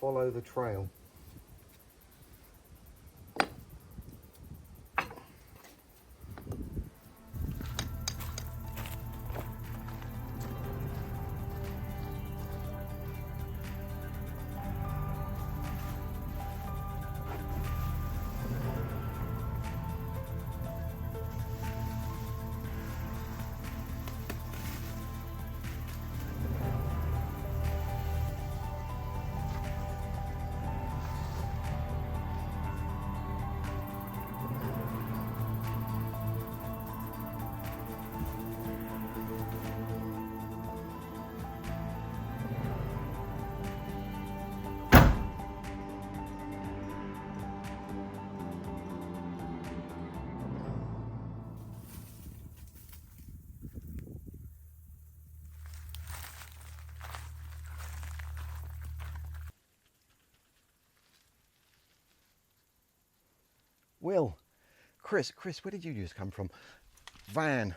follow the trail. Will, Chris, where did you just come from? Van,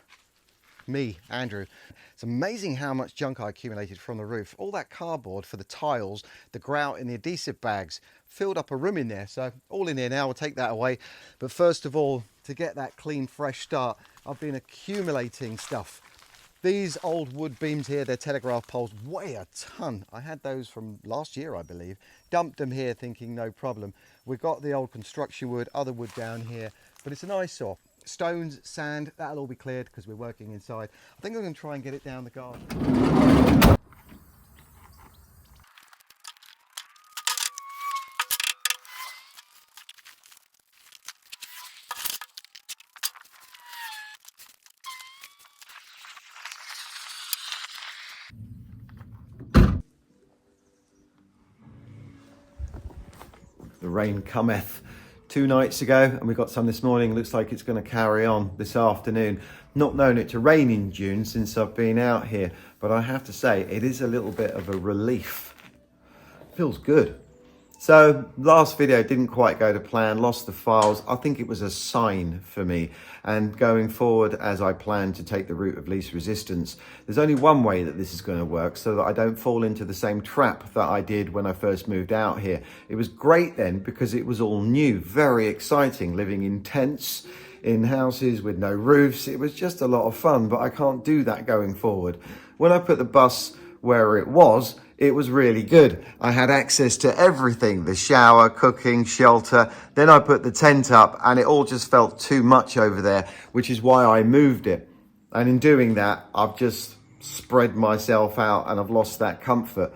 me, Andrew. It's amazing how much junk I accumulated from the roof. All that cardboard for the tiles, the grout and the adhesive bags filled up a room in there. So all in here now, we'll take that away. But first of all, to get that clean, fresh start, I've been accumulating stuff. These old wood beams here, they're telegraph poles, weigh a ton. I had those from last year, I believe. Dumped them here thinking no problem. We've got the old construction wood, other wood down here, but it's an eyesore. Stones, sand, that'll all be cleared because we're working inside. I think I'm going to try and get it down the garden. The rain cometh 2 nights ago and we got some this morning. Looks like it's going to carry on this afternoon. Not known it to rain in June since I've been out here, but I have to say it is a little bit of a relief. Feels good. So last video didn't quite go to plan, lost the files. I think it was a sign for me. And going forward, as I plan to take the route of least resistance, there's only one way that this is going to work so that I don't fall into the same trap that I did when I first moved out here. It was great then because it was all new, very exciting, living in tents, in houses with no roofs. It was just a lot of fun, but I can't do that going forward. When I put the bus where it was really good. I had access to everything, the shower, cooking, shelter. Then I put the tent up and it all just felt too much over there, which is why I moved it. And in doing that, I've just spread myself out and I've lost that comfort.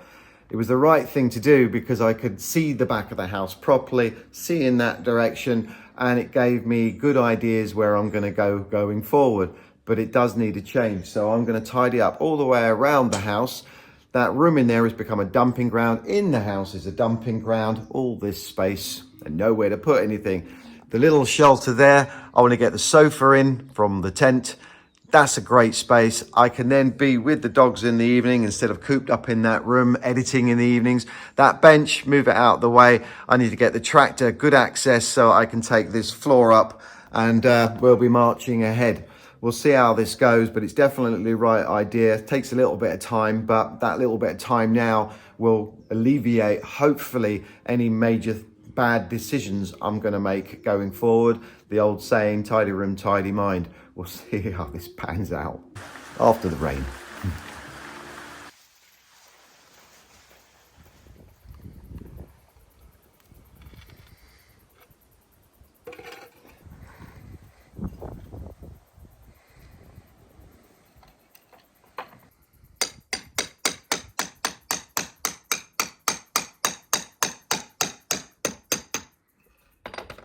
It was the right thing to do because I could see the back of the house properly, see in that direction, and it gave me good ideas where I'm going to go going forward. But it does need a change. So I'm going to tidy up all the way around the house. That room in there has become a dumping ground. In the house is a dumping ground. All this space and nowhere to put anything. The little shelter there, I want to get the sofa in from the tent. That's a great space. I can then be with the dogs in the evening instead of cooped up in that room, editing in the evenings. That bench, move it out of the way. I need to get the tractor, good access so I can take this floor up and we'll be marching ahead. We'll see how this goes, but it's definitely the right idea. It takes a little bit of time, but that little bit of time now will alleviate, hopefully, any major bad decisions I'm going to make going forward. The old saying, tidy room, tidy mind. We'll see how this pans out after the rain.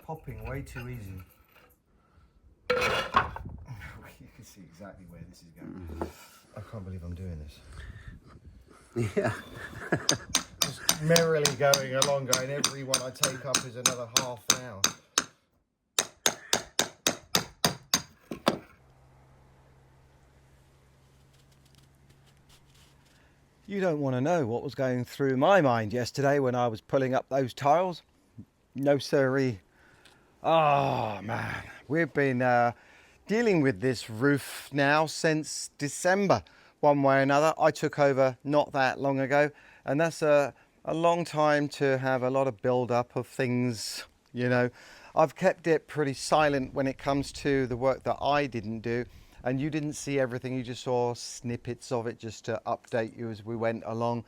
Popping way too easy. You can see exactly where this is going. I can't believe I'm doing this. Yeah. Just merrily going along, going every one I take up is another half an hour. You don't want to know what was going through my mind yesterday when I was pulling up those tiles. No siree. Oh man, we've been dealing with this roof now since December, one way or another. I took over not that long ago, and that's a a long time to have a lot of build up of things, you know. I've kept it pretty silent when it comes to the work that I didn't do, and you didn't see everything, you just saw snippets of it just to update you as we went along.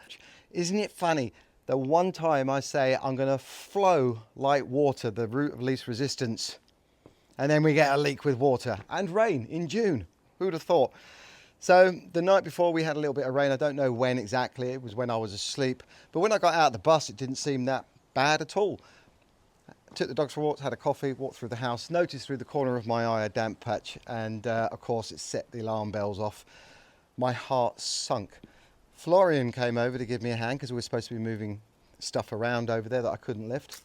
Isn't it funny that one time I say I'm going to flow like water, the route of least resistance, and then we get a leak with water and rain in June? Who'd have thought? So the night before we had a little bit of rain. I don't know when exactly, it was when I was asleep, but when I got out of the bus it didn't seem that bad at all. Took the dogs for walks, had a coffee, walked through the house, noticed through the corner of my eye a damp patch, and of course it set the alarm bells off. My heart sunk. Florian came over to give me a hand because we were supposed to be moving stuff around over there that I couldn't lift,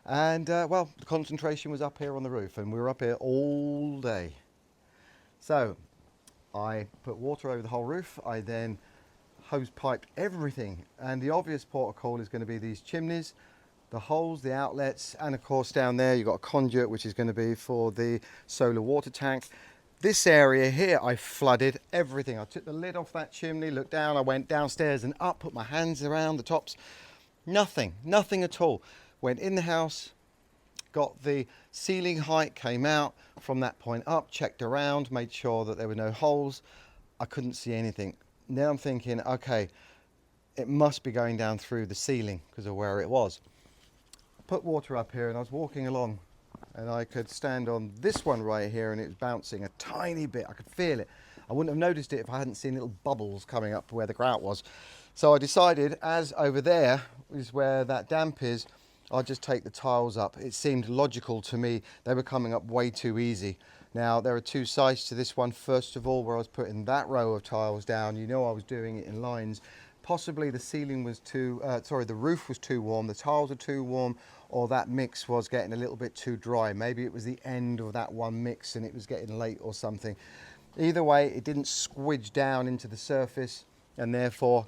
and well, the concentration was up here on the roof, and we were up here all day. So I put water over the whole roof. I then hose piped everything, and the obvious port of call is going to be these chimneys, the holes, the outlets, and of course down there you've got a conduit which is going to be for the solar water tank. This area here I flooded everything. I took the lid off that chimney, looked down, I went downstairs and up, put my hands around the tops. Nothing at all. Went in the house, got the ceiling height, came out from that point up, checked around, made sure that there were no holes. I couldn't see anything. Now I'm thinking, okay, it must be going down through the ceiling because of where it was. Put water up here, and I was walking along and I could stand on this one right here, and it was bouncing a tiny bit. I could feel it. I wouldn't have noticed it if I hadn't seen little bubbles coming up where the grout was. So I decided, as over there is where that damp is, I'll just take the tiles up. It seemed logical to me. They were coming up way too easy. Now there are two sides to this one. First of all, where I was putting that row of tiles down, you know I was doing it in lines. Possibly the ceiling was too, the roof was too warm, the tiles are too warm, or that mix was getting a little bit too dry. Maybe it was the end of that one mix and it was getting late or something. Either way, it didn't squidge down into the surface, and therefore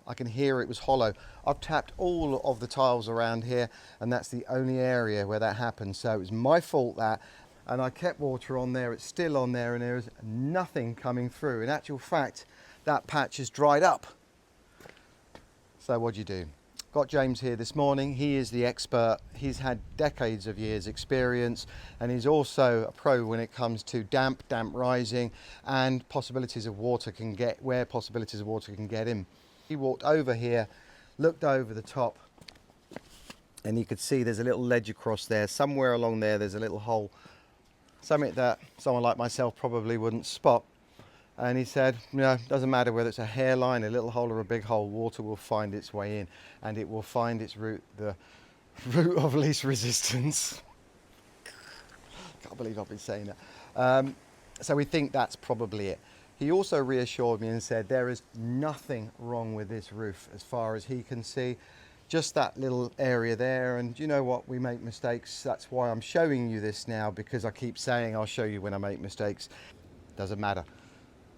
I can hear it was hollow. I've tapped all of the tiles around here, and that's the only area where that happened. So it was my fault that, and I kept water on there, it's still on there, and there is nothing coming through. In actual fact, that patch has dried up. So what do you do? Got James here this morning. He is the expert. He's had decades of years experience, and he's also a pro when it comes to damp rising, and possibilities of water can get, where possibilities of water can get in. He walked over here, looked over the top, and you could see there's a little ledge across there. Somewhere along there there's a little hole, something that someone like myself probably wouldn't spot. And he said, you know, it doesn't matter whether it's a hairline, a little hole, or a big hole, water will find its way in, and it will find its route, the route of least resistance. Can't believe I've been saying that. So we think that's probably it. He also reassured me and said there is nothing wrong with this roof as far as he can see, just that little area there. And you know what, we make mistakes. That's why I'm showing you this now, because I keep saying I'll show you when I make mistakes. Doesn't matter.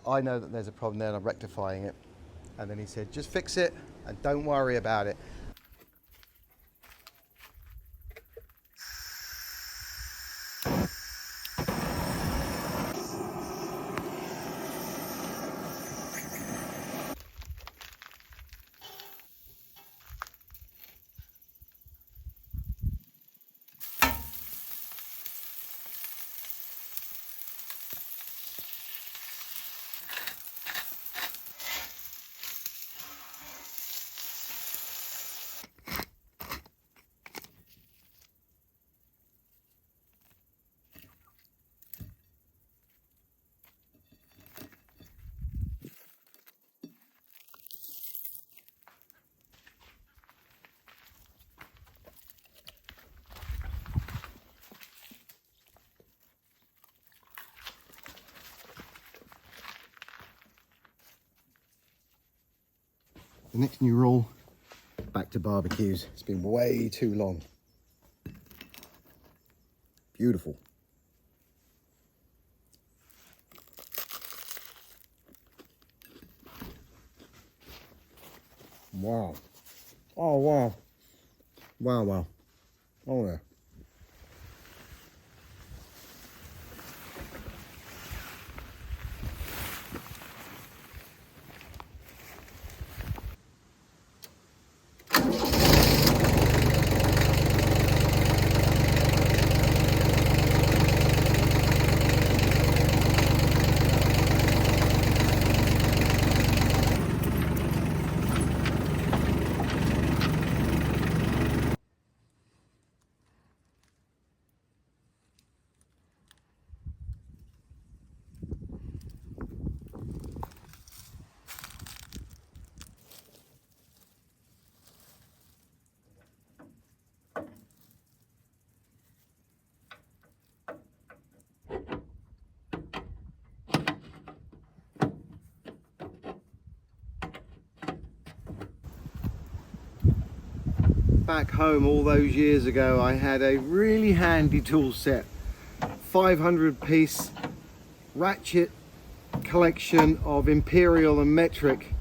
I know that there's a problem there and I'm rectifying it. And then he said, just fix it and don't worry about it. The next new rule, back to barbecues. It's been way too long. Beautiful. Wow. Oh, wow. Wow. Oh, yeah. back home all those years ago, I had a really handy tool set. 500 piece ratchet collection of imperial and metric.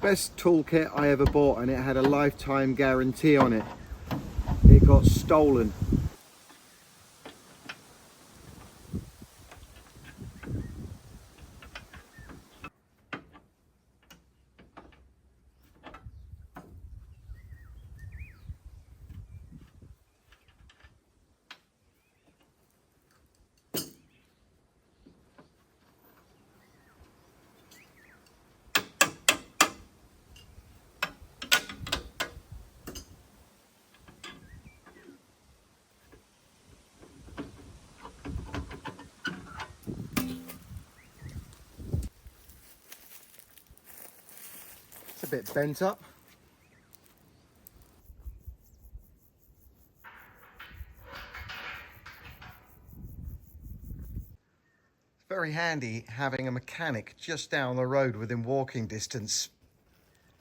Best toolkit I ever bought, and it had a lifetime guarantee on it. It got stolen. It's a bit bent up. It's very handy having a mechanic just down the road within walking distance.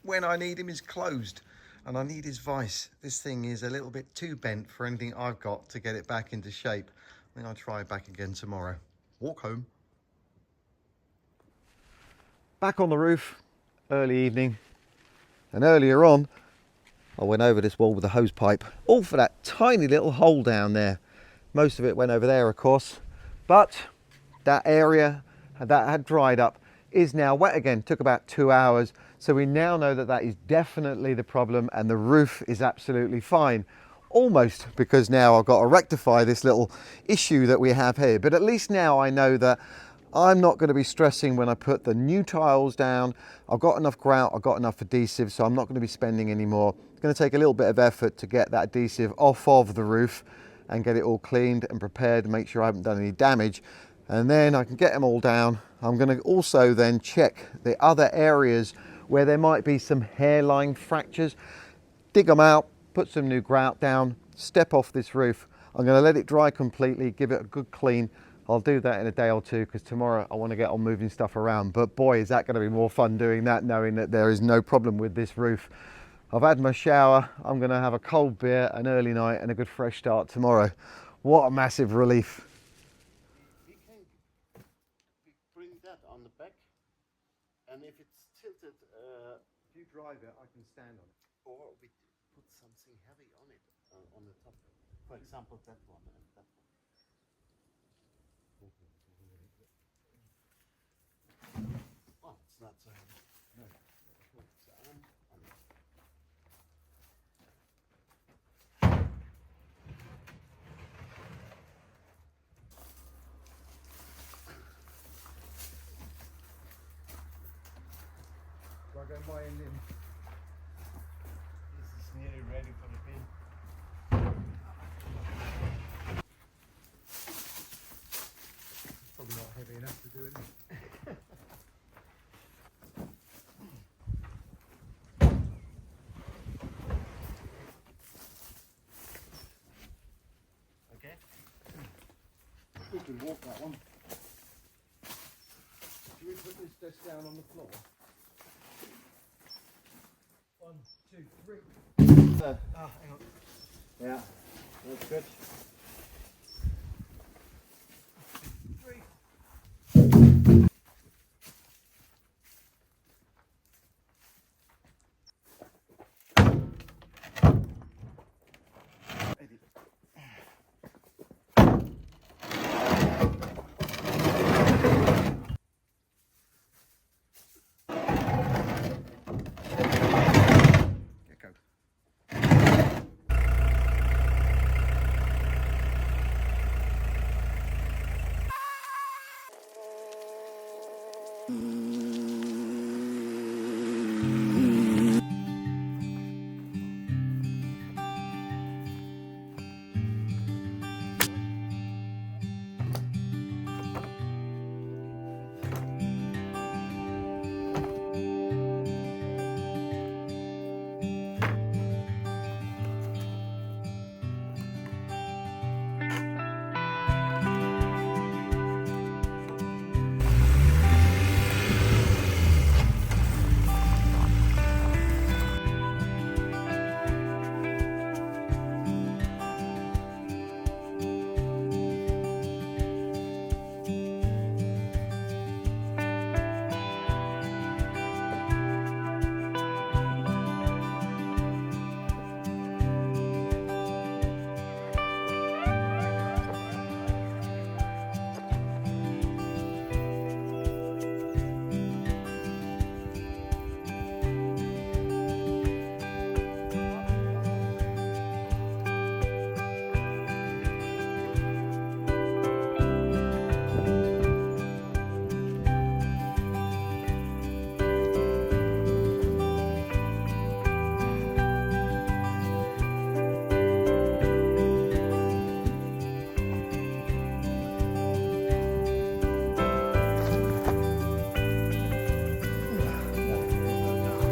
When I need him, he's closed and I need his vice. This thing is a little bit too bent for anything I've got to get it back into shape. I think I'll try it back again tomorrow. Walk home. Back on the roof, early evening. And earlier on, I went over this wall with a hose pipe, all for that tiny little hole down there. Most of it went over there, of course, but that area that had dried up is now wet again. Took about 2 hours. So we now know that that is definitely the problem, and the roof is absolutely fine. Almost, because now I've got to rectify this little issue that we have here. But at least now I know that I'm not going to be stressing when I put the new tiles down. I've got enough grout, I've got enough adhesive, so I'm not going to be spending any more. It's going to take a little bit of effort to get that adhesive off of the roof and get it all cleaned and prepared and make sure I haven't done any damage. And then I can get them all down. I'm going to also then check the other areas where there might be some hairline fractures. Dig them out, put some new grout down, step off this roof. I'm going to let it dry completely, give it a good clean. I'll do that in a day or two because tomorrow I want to get on moving stuff around. But boy, is that going to be more fun doing that, knowing that there is no problem with this roof. I've had my shower. I'm going to have a cold beer, an early night and a good fresh start tomorrow. What a massive relief. We can bring that on the back, and if it's tilted, If you drive it, I can stand on it. or we put something heavy on it, on the top. For example, that one and that one. Oh, it's not so heavy. No. Put the arm on it. Do I go my end in? This is nearly ready for the bin. Probably not heavy enough to do it. Okay. We can walk that one. Should we put this desk down on the floor? 1, 2, 3. Hang on. Yeah, that's good. 3.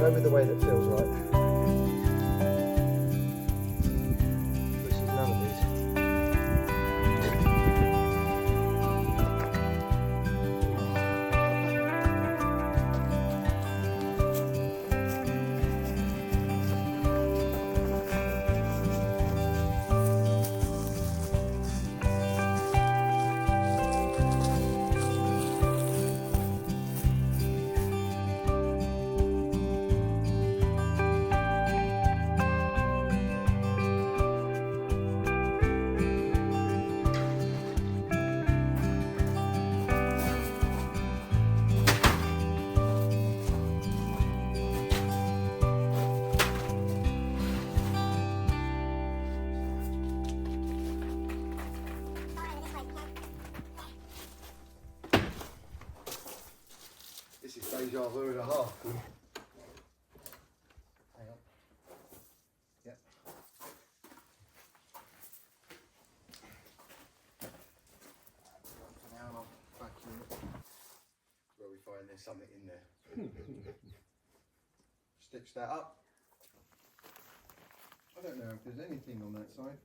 Go with the way that feels right. This is none of these. This is deja vu and a half. Hang on. Yep. Now I'll vacuum it. Where we find there's something in there. Stitch that up. I don't know if there's anything on that side.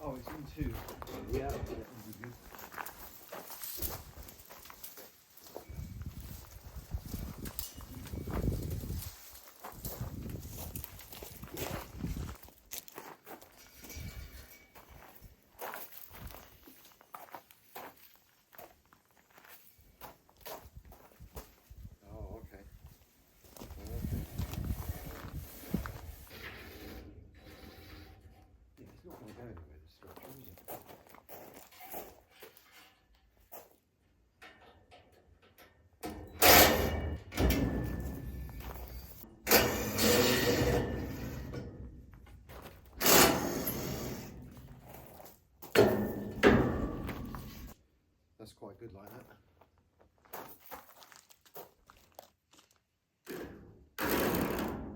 Oh, it's in two. Yeah. Oh, okay. Yeah, it's not going to go anywhere, this structure, is it? That's quite good like that.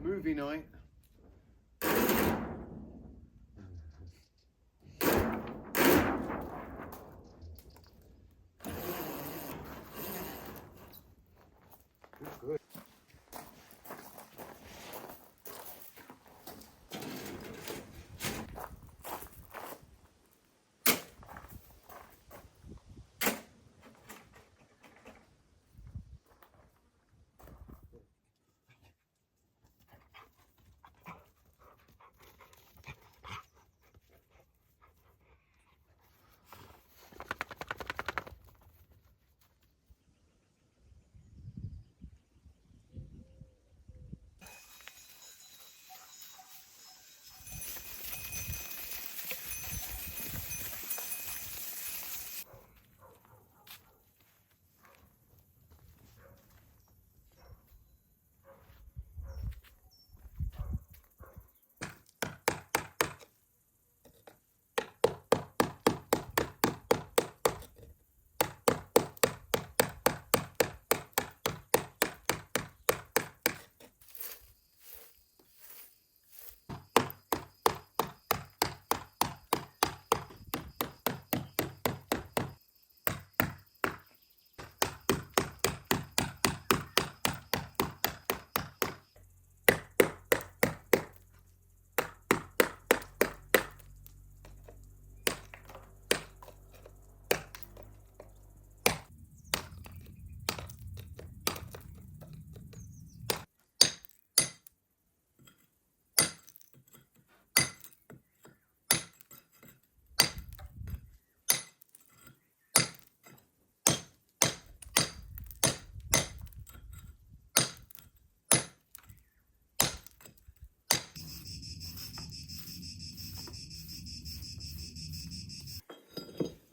Movie night. Good.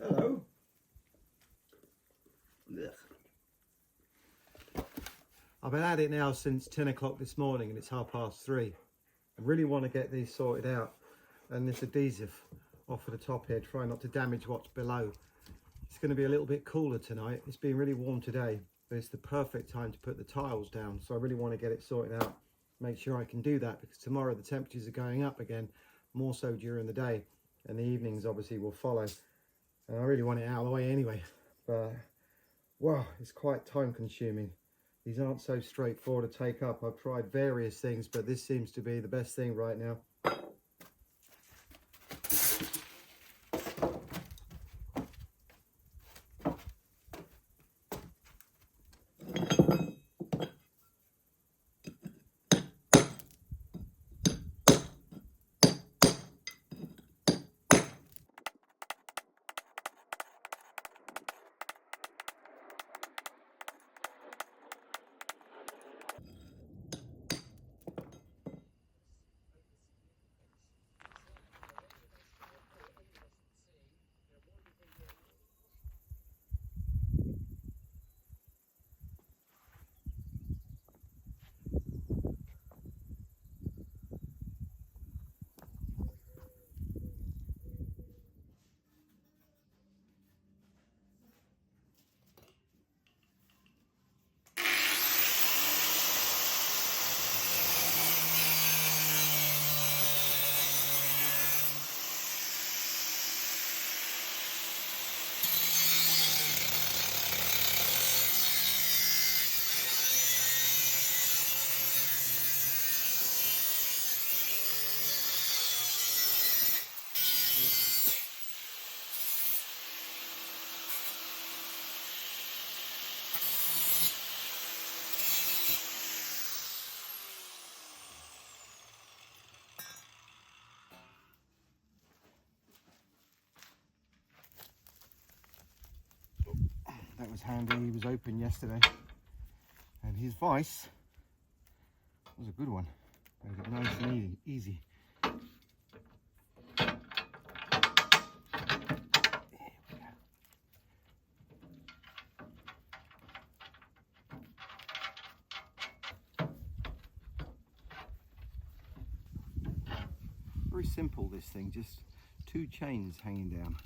Hello. I've been at it now since 10 o'clock this morning and it's 3:30. I really want to get these sorted out. And this adhesive off of the top here, try not to damage what's below. It's going to be a little bit cooler tonight. It's been really warm today, but it's the perfect time to put the tiles down. So I really want to get it sorted out. Make sure I can do that because tomorrow the temperatures are going up again. more so during the day, and the evenings obviously will follow. And I really want it out of the way anyway, but wow, it's quite time consuming. These aren't so straightforward to take up. I've tried various things, but this seems to be the best thing right now. That was handy. He was open yesterday, and his vice was a good one. Made it nice and easy. Very simple, this thing, just 2 chains hanging down.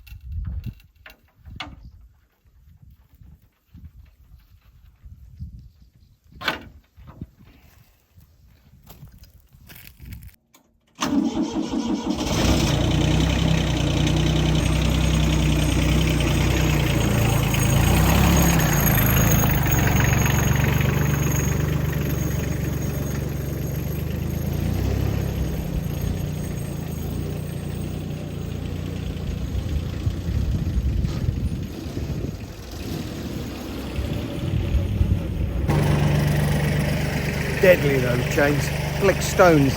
Deadly those chains, flick stones,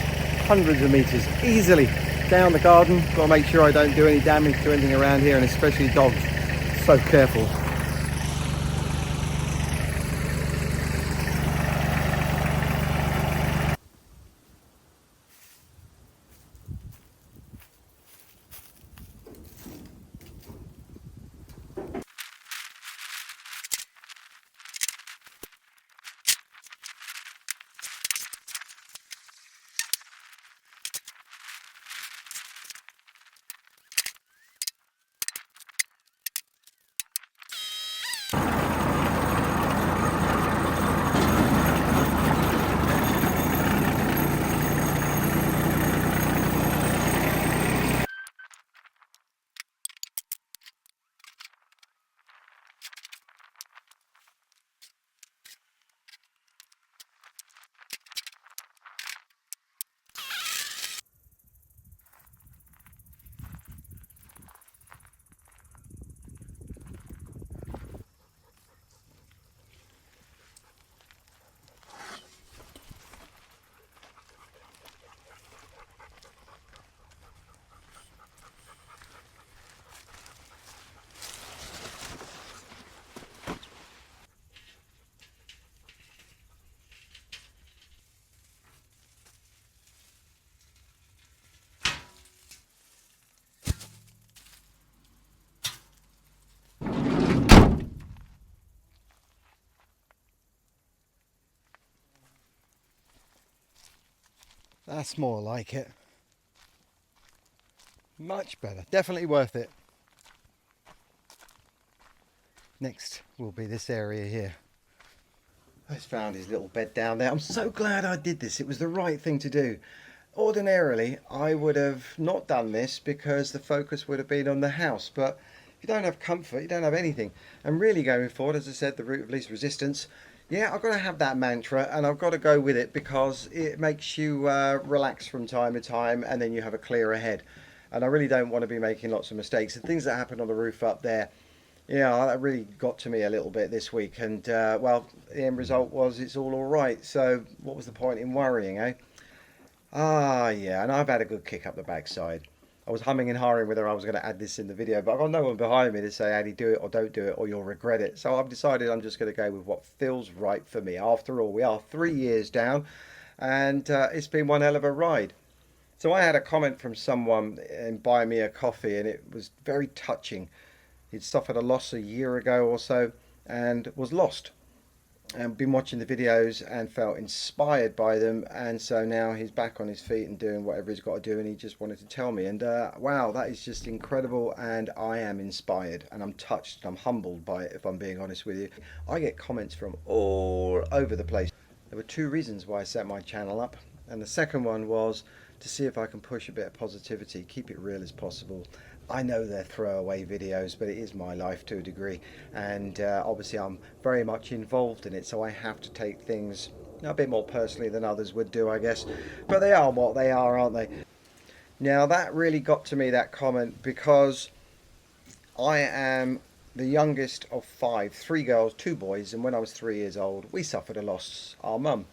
hundreds of meters easily down the garden. Got to make sure I don't do any damage to anything around here, and especially dogs. So careful. That's more like it. Much better. Definitely worth it. Next will be this area here. I just found his little bed down there. I'm so glad I did this. It was the right thing to do. Ordinarily, I would have not done this because the focus would have been on the house, but if you don't have comfort, you don't have anything. And really going forward, as I said, the route of least resistance, yeah, I've got to have that mantra and I've got to go with it because it makes you relax from time to time and then you have a clearer head. And I really don't want to be making lots of mistakes. The things that happened on the roof up there, yeah, that really got to me a little bit this week. And well, the end result was it's all right. So what was the point in worrying, eh? Ah, yeah, and I've had a good kick up the backside. I was humming and hawing whether I was going to add this in the video, but I've got no one behind me to say, Addy, do it or don't do it, or you'll regret it. So I've decided I'm just going to go with what feels right for me. After all, we are 3 years down, and it's been one hell of a ride. So I had a comment from someone in buying me a coffee, and it was very touching. He'd suffered a loss a year ago or so, and was lost and been watching the videos and felt inspired by them, and so now he's back on his feet and doing whatever he's got to do, and he just wanted to tell me, and wow, that is just incredible, and I am inspired and I'm touched and I'm humbled by it, if I'm being honest with you. I get comments from all over the place. There were two reasons why I set my channel up, and the second one was to see if I can push a bit of positivity, keep it real as possible. I know they're throwaway videos, but it is my life to a degree, and obviously I'm very much involved in it, so I have to take things a bit more personally than others would do, I guess. But they are what they are, aren't they? Now that really got to me, that comment, because I am the youngest of five, three girls, two boys, and when I was 3 years old, we suffered a loss. Our mum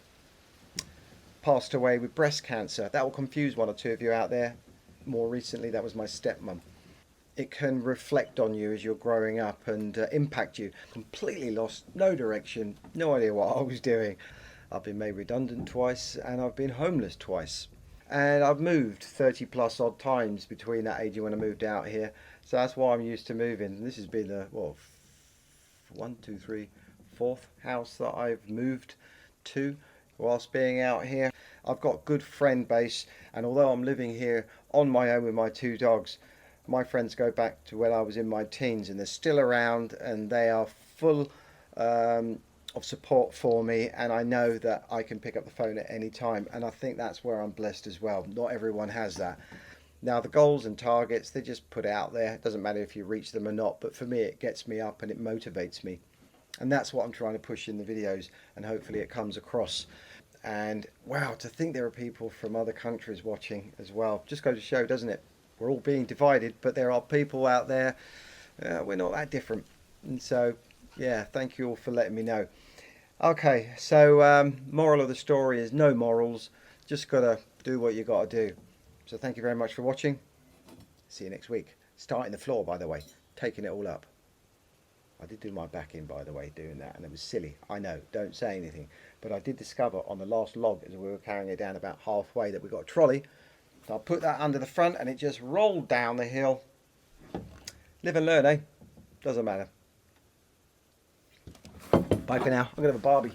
passed away with breast cancer. That will confuse one or two of you out there. More recently, that was my stepmum. It can reflect on you as you're growing up and impact you. Completely lost, no direction, no idea what I was doing. I've been made redundant twice and I've been homeless twice. And I've moved 30 plus odd times between that age and when I moved out here. So that's why I'm used to moving. And this has been the, well, one, two, three, fourth house that I've moved to whilst being out here. I've got good friend base, and although I'm living here on my own with my two dogs, my friends go back to when I was in my teens, and they're still around, and they are full of support for me, and I know that I can pick up the phone at any time, and I think that's where I'm blessed as well. Not everyone has that. Now the goals and targets, they just put out there. It doesn't matter if you reach them or not, but for me it gets me up and it motivates me, and that's what I'm trying to push in the videos, and hopefully it comes across. And wow, to think there are people from other countries watching as well, just goes to show, doesn't it? We're all being divided, but there are people out there, we're not that different. And so yeah, thank you all for letting me know. Okay, so moral of the story is no morals, just gotta do what you gotta do. So thank you very much for watching. See you next week. Starting the floor, by the way, taking it all up. I did do my back in, by the way, doing that, and it was silly. I know, don't say anything. But I did discover on the last log, as we were carrying it down about halfway, that we got a trolley. So I put that under the front and it just rolled down the hill. Live and learn, eh? Doesn't matter. Bye for now. I'm going to have a Barbie.